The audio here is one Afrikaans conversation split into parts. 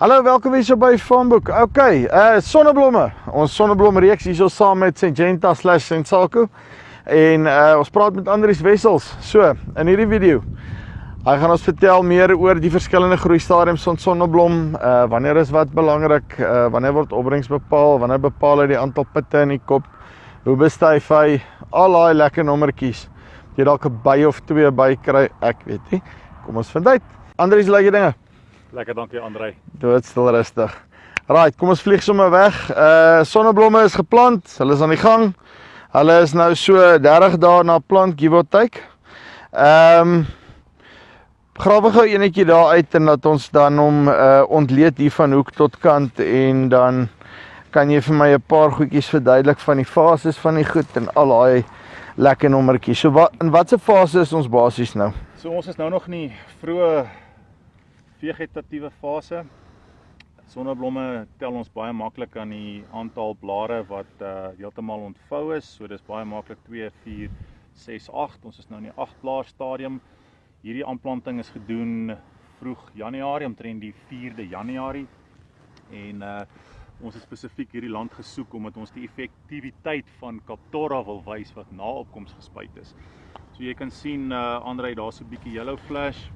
Hallo, welkom hier so by Farmboek. Okay, sonneblomme. Ons sonneblomreeks hier so saam met Syngenta Sensako. En ons praat met Andries Wessels. So, in hierdie video. Hy gaan ons vertel meer oor die verskillende groeistadiums van sonneblom. Wanneer is wat belangrik? Wanneer word opbrengs bepaal? Wanneer bepaal hy die aantal pitte in die kop? Hoe bestuif hy? Al daai lekker nommertjies. Jy dalk 'n by of twee by kry, ek weet nie. Kom ons vind uit. Andries, lekker dinge. Lekker, dankie Andrei. Doodstil rustig. Right, kom ons vlieg sommer weg. Sonneblomme is geplant, hulle is aan die gang. Hulle is nou so 30 dae na plant, give or take. Grawe gou enetjie daar uit en dat ons dan hom ontleed hier van hoek tot kant en dan kan jy vir my 'n paar goedjies verduidelik van die fases van die goed en al daai lekker nommertjies. So in watter fase is ons basies nou? So ons is nou nog in die vroeë vegetatiewe fase. Sonneblomme tel ons baie maklik aan die aantal blare wat heeltemal ontvou is. So dis baie maklik 2, 4, 6, 8. Ons is nou in die 8 blaar stadium. Hierdie aanplanting is gedoen vroeg Januarie, omtrent die 4de Januarie. En ons het spesifiek hierdie land gesoek omdat ons die effektiwiteit van Kaptora wil wys wat na opkoms gespuit is. So jy kan sien Andrei, daar's 'n bietjie yellow flash.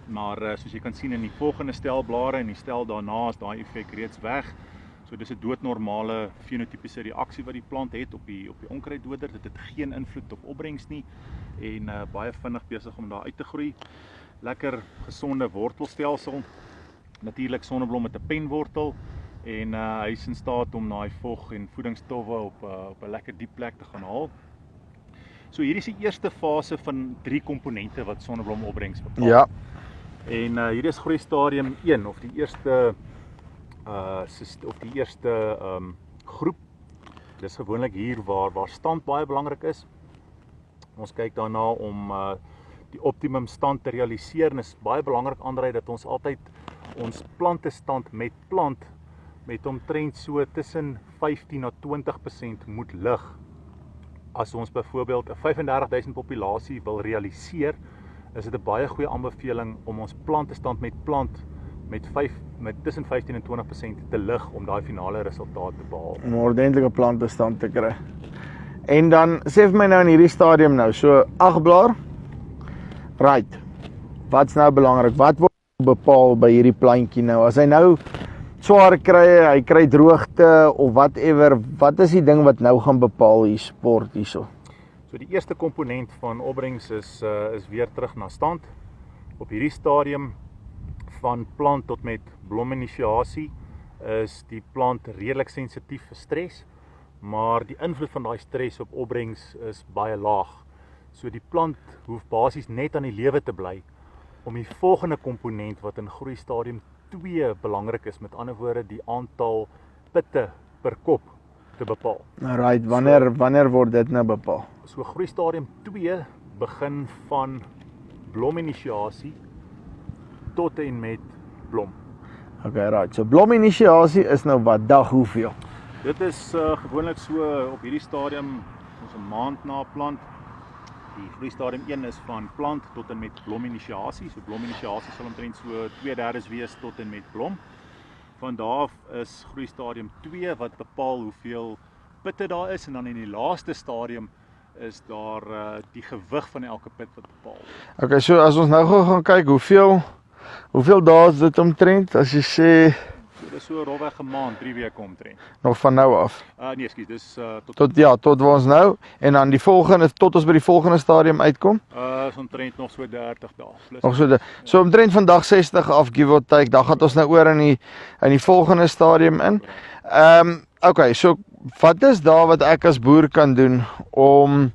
Maar soos jy kan sien in die volgende stel blare en die stel daarna is daai effek reeds weg. So dis 'n doodnormale fenotipiese reaksie wat die plant het op die onkruiddoder. Dit het geen invloed op opbrengs nie en baie vinnig besig om daar uit te groei. Lekker gesonde wortelstelsel. Natuurlik sonneblom met 'n penwortel en hy is in staat om daai vog en voedingsstowwe op 'n lekker diep plek te gaan haal. So hierdie is die eerste fase van 3 komponente wat sonneblom opbrengs bepaal. Ja. En hier is groeistadium 1 of die eerste groep. Dis gewoonlik hier waar stand baie belangrik is. Ons kyk daarna om die optimum stand te realiseer en is baie belangrik Andrei dat ons altyd ons plantestand met plant met omtrent so tussen 15 na 20% moet lig. As ons byvoorbeeld 'n 35.000 populasie wil realiseer, is dit 'n baie goeie aanbeveling om ons plantestand met plant met tussen 15 en 20% te lig om daai finale resultaat te behaal. Om 'n ordentlike plantestand te kry. En dan sê vir my nou in hierdie stadium nou, so 8 blaar. Right. Wat's nou belangrik? Wat word bepaal by hierdie plantjie nou? As hy nou swaar kry, hy kry droogte of whatever, wat is die ding wat nou gaan bepaal hier sport hierso? So die eerste komponent van opbrengs is weer terug na stand. Op hierdie stadium van plant tot met blominisiasie is die plant redelik sensitief vir stres, maar die invloed van daai stres op opbrengs is baie laag. So die plant hoef basies net aan die lewe te bly om die volgende komponent wat in groeistadium 2 belangrik is, met ander woorde die aantal pitte per kop te bepaal. Right, wanneer word dit nou bepaal? So groeistadium 2 begin van blominisiasie tot en met blom. Okay, right. So blominisiasie is nou wat dag hoeveel? Dit is gewoonlik so op hierdie stadium ons 'n maand na plant. Die groeistadium 1 is van plant tot en met blominisiasie. So blominisiasie sal omtrent so 2/3 wees tot en met blom. Van daar af is groeistadium 2 wat bepaal hoeveel pitte daar is en dan in die laaste stadium is daar die gewig van elke pit wat bepaal. Okay, so as ons nou gaan kyk hoeveel dae is dit omtrent as jy sê Dit is so rofweg 'n maand, 3 weke omtrent. nog van nou af. Nee, ekskuus, dis tot waar ons nou en dan die volgende tot ons by die volgende stadium uitkom. Is omtrent nog so 30 dae. Nog so omtrent van dag 60 af give or take, dan gaan ons nou oor in die volgende stadium in. Okay, so wat is daar wat ek as boer kan doen om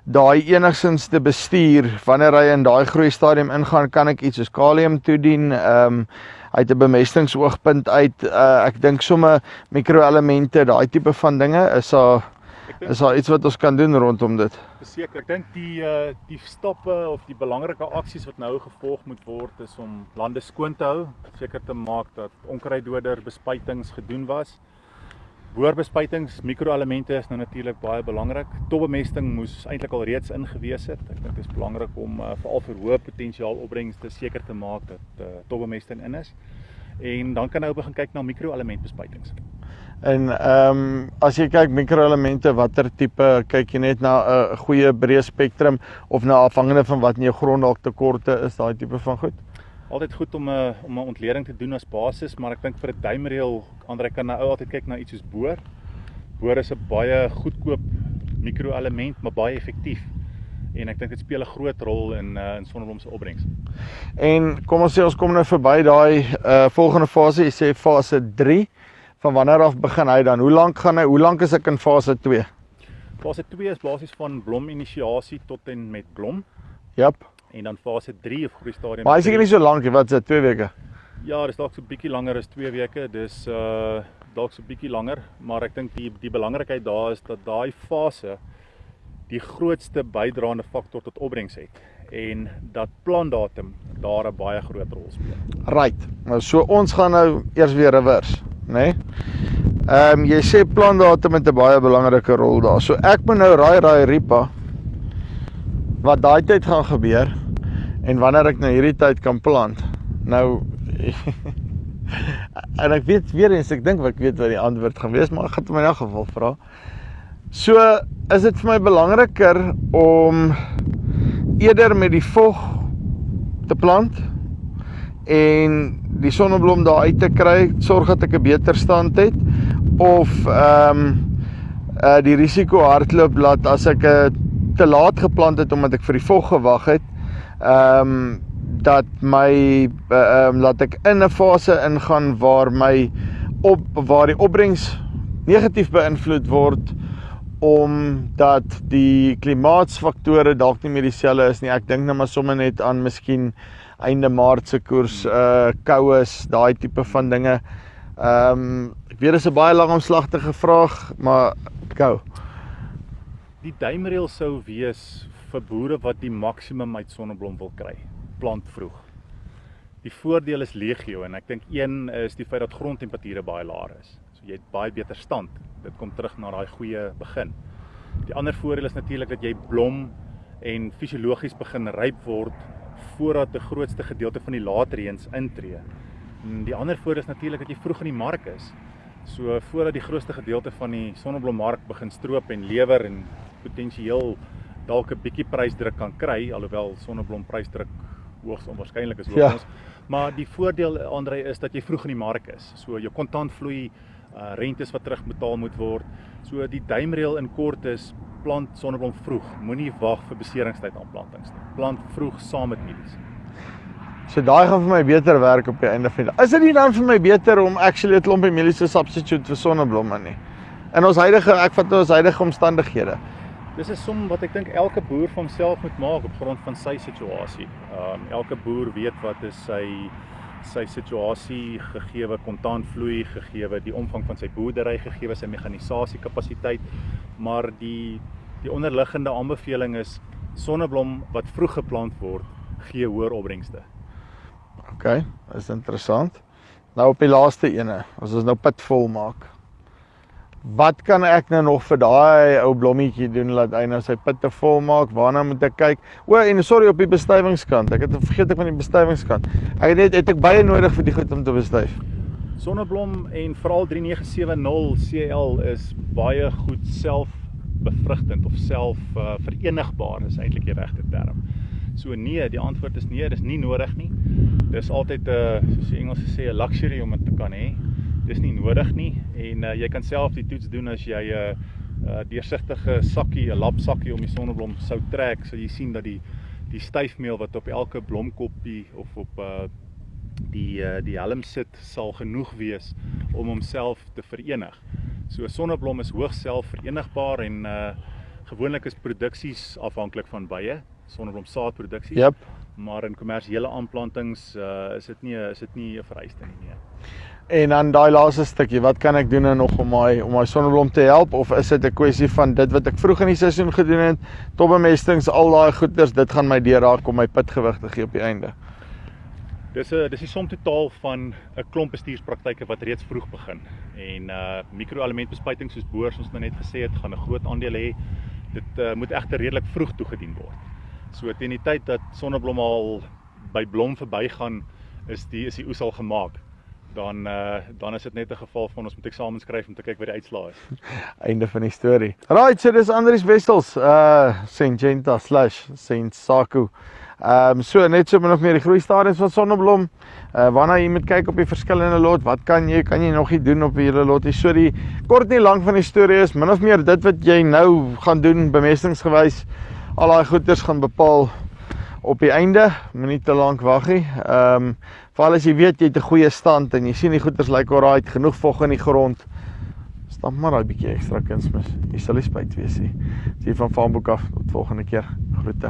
daai enigstens te bestuur wanneer hy in daai groei stadium ingaan? Kan ek iets soos kalium toedien uit 'n bemestingsoogpunt uit? Ek dink somme mikroelemente, daai tipe van dinge, is daar iets wat ons kan doen rondom dit? Seker, ek dink die stappe of die belangrike aksies wat nou gevolg moet word is om lande skoon te hou, seker te maak dat onkruiddoder bespuitings gedoen was. Boerbespuitings, mikroelemente is nou natuurlik baie belangrik. Topbemesting moes eintlik al reeds ingewees het. Ek dink dit is belangrik om veral vir hoë potensiaal opbrengs te seker te maak dat topbemesting in is. En dan kan hy begin kyk na micro-elementbespuitings. En as jy kyk mikroelemente, watter tipe, kyk jy net na 'n goeie breë spektrum of na afhangende van wat in jou grond dalk tekorte is, daai tipe van goed? Altyd goed om 'n ontleding te doen as basis, maar ek dink vir 'n duimreël, André, kan nou altyd kyk na iets soos boor. Boor is 'n baie goedkoop micro-element, maar baie effektief. En ek dink dit speel 'n groot rol in sonneblom se opbrengs. En kom ons sê ons kom nou verby daai volgende fase, jy sê fase 3. Van wanneer af begin hy dan? Hoe lank is ek in fase 2? Fase 2 is basies van blominisiasie tot en met blom. Jap. En dan fase 3 of groeistadium. Maar hy is seker nie so lank nie, wat is dit, 2 weke? Ja, dis dalk so bietjie langer as 2 weke, dis dalk so bietjie langer, maar ek dink die belangrikheid daar is dat daai fase die grootste bydraende faktor tot opbrengs het en dat plantdatum daar 'n baie groot rol speel. Right. Nou so ons gaan nou eers weer reverse, né? Jy sê plantdatum het 'n baie belangrike rol daar. So ek moet nou raai ripa wat daai tyd gaan gebeur en wanneer ek nou hierdie tyd kan plant. Nou en ek weet weer eens, ek dink ek weet wat die antwoord gaan wees, maar ek gaan dit in my geval vra. So is dit vir my belangriker om eerder met die vog te plant en die sonneblom daar uit te kry, sorg dat ek 'n beter stand het, of die risiko hardloop laat as ek te laat geplant het omdat ek vir die vog gewag het, dat laat ek in 'n fase ingaan waar die opbrengs negatief beïnvloed word omdat die klimaatsfaktore dalk nie meer dieselfde is nie. Ek dink nou maar sommer net aan miskien einde Maart se koers, koues, daai tipe van dinge. Ek weet dis 'n baie lang omslagtige vraag, maar go. Die duimreël sou wees vir boere wat die maksimum uit sonneblom wil kry. Plant vroeg. Die voordeel is legio en ek dink een is die feit dat grondtemperature baie laer is. So jy het baie beter stand. Dit kom terug na daai goeie begin. Die ander voordeel is natuurlik dat jy blom en fisiologies begin ryp word voordat die grootste gedeelte van die laatreëns intree. En die ander voordeel is natuurlik dat jy vroeg in die mark is. So voordat die grootste gedeelte van die sonneblommark begin stroop en lewer en potensieel dalk 'n bietjie prysdruk kan kry, alhoewel sonneblomprysdruk hoogs onwaarskynlik is hoor ons. Maar die voordeel, André, is dat jy vroeg in die mark is. So jou kontantvloei, rentes wat terugbetaal moet word. So die duimreël in kort is plant sonneblom vroeg. Moenie wag vir beseringstyd aanplantings nie. Plant vroeg saam met mielies. So daai gaan vir my beter werk op die einde van die dag. Is dit nie dan vir my beter om actually 'n klompie mielies te substitute vir sonneblomme nie? In ons huidige omstandighede. Dis 'n som wat ek dink elke boer van homself moet maak op grond van sy situasie. Elke boer weet wat is sy situasie, gegeewe kontantvloei, gegeewe die omvang van sy boerdery, gegeewe sy meganisasiekapasiteit, maar die onderliggende aanbeveling is sonneblom wat vroeg geplant word, gee hoër opbrengste. OK, is interessant. Nou op die laaste ene, as ons nou pit vol maak. Wat kan ek nou nog vir daai ou blommetjie doen laat hy nou sy pitte vol maak? Waarna moet ek kyk? En sorry op die bestuivingskant. Ek het vergeet van die bestuivingskant. Het ek baie nodig vir die goed om te bestuif. Sonneblom en veral 3970 CL is baie goed selfbevrugtend of selfverenigbaar is eintlik die regte term. So nee, die antwoord is nee, dis nie nodig nie. Dis altyd soos die Engels sê 'n luxury om dit te kan hê. Dis nie nodig nie en jy kan self die toets doen as jy 'n deursigtige sakkie, 'n lapsakkie om die sonneblom sou trek, so jy sien dat die styfmeel wat op elke blomkoppie of op die helm sit sal genoeg wees om homself te verenig. So sonneblom is hoogs selfverenigbaar en gewoonlik is produksies afhanklik van bye, sonneblom saadproduksies. Yep. Maar in kommersiële aanplantings is dit nie 'n vereiste nie. Nee. En dan daai laaste stukkie, wat kan ek doen nog om my sonneblom te help, of is dit 'n kwessie van dit wat ek vroeg in die seisoen gedoen het, topbemestings, al daai goeders, dit gaan my deurraak om my pitgewig te gee op die einde? Dis die som totaal van 'n klomp bestuurspraktyke wat reeds vroeg begin. En micro-elementbespuiting soos boors ons nou net gesê het, gaan 'n groot aandeel hê. Dit moet egter redelik vroeg toegedien word. So teen die tyd dat sonneblom al by blom verbygaan, is die oes al gemaak. dan is dit net 'n geval van ons moet eksamen skryf om te kyk wat die uitslae is. Einde van die storie. Right, so dis Andries Wessels, Syngenta /Sensako. So net so min of meer die groeistadiums van sonneblom. Wanneer jy moet kyk op die verskillende lot, wat kan jy nog nie doen op hierdie lot nie. So die kort nie lank van die storie is min of meer dit wat jy nou gaan doen bemestingsgewys. Al daai goeders gaan bepaal op die einde, moenie te lank wag nie. Veral as jy weet jy het 'n goeie stand en jy sien die goeders lyk alright, genoeg vog in die grond. Stamp maar daai bietjie ekstra kunsmis. Jy sal nie spyt wees nie. Dis hier van Farmboek af, tot volgende keer. Groete.